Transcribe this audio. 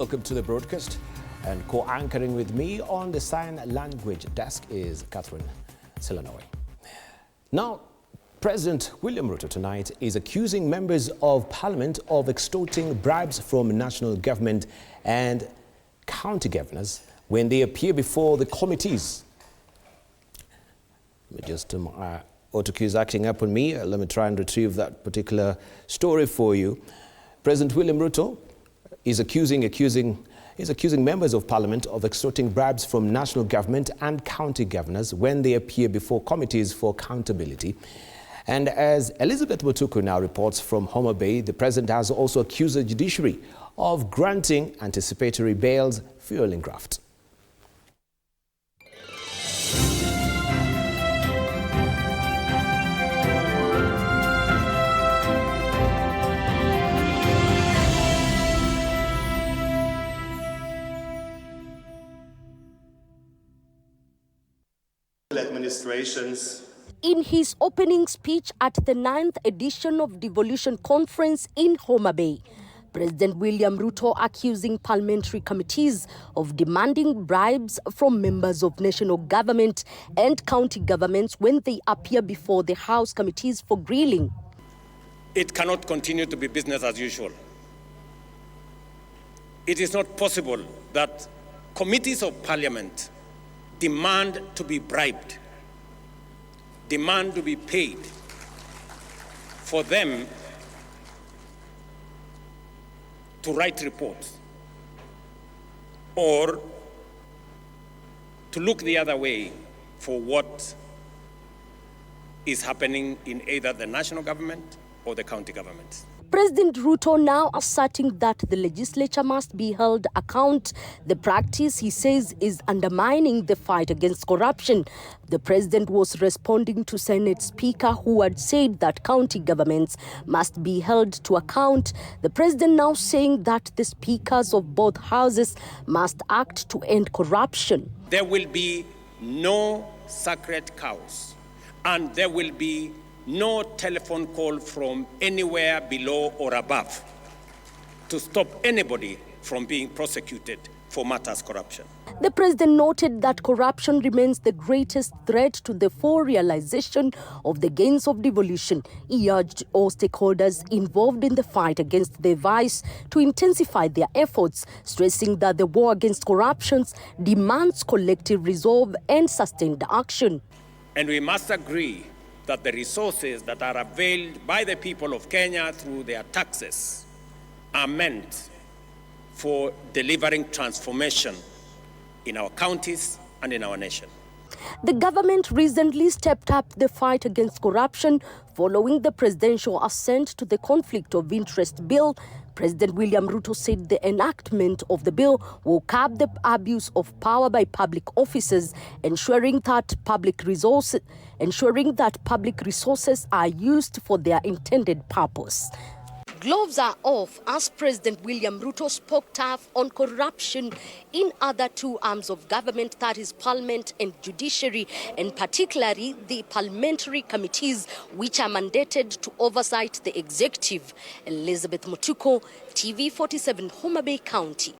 Welcome to the broadcast, and co-anchoring with me on the sign language desk is Catherine Selanoy. Now, President William Ruto tonight is accusing members of parliament of extorting bribes from national government and county governors when they appear before the committees. Just autocue is acting up on me. Let me try and retrieve that particular story for you. President William Ruto is accusing members of parliament of extorting bribes from national government and county governors when they appear before committees for accountability. And as Elizabeth Mutuku now reports from Homa Bay, the president has also accused the judiciary of granting anticipatory bails, fueling graft. Administrations. In his opening speech at the 9th edition of Devolution Conference in Homa Bay, President William Ruto accusing parliamentary committees of demanding bribes from members of national government and county governments when they appear before the House committees for grilling. It cannot continue to be business as usual. It is not possible that committees of parliament demand to be bribed, demand to be paid for them to write reports or to look the other way for what is happening in either the national government or the county governments. President Ruto now asserting that the legislature must be held account. The practice, he says, is undermining the fight against corruption. The president was responding to Senate Speaker who had said that county governments must be held to account. The president now saying that the speakers of both houses must act to end corruption. There will be no sacred cows, and there will be no telephone call from anywhere below or above to stop anybody from being prosecuted for matters corruption. The president noted that corruption remains the greatest threat to the full realization of the gains of devolution. He urged all stakeholders involved in the fight against the vice to intensify their efforts, stressing that the war against corruption demands collective resolve and sustained action. And we must agree that the resources that are availed by the people of Kenya through their taxes are meant for delivering transformation in our counties and in our nation. The government recently stepped up the fight against corruption following the presidential assent to the Conflict of Interest Bill. President William Ruto said the enactment of the bill will curb the abuse of power by public officers, ensuring that public resources are used for their intended purpose. Gloves are off as President William Ruto spoke tough on corruption in other two arms of government, that is Parliament and Judiciary, and particularly the parliamentary committees which are mandated to oversight the executive. Elizabeth Mutuku, TV 47, Homa Bay County.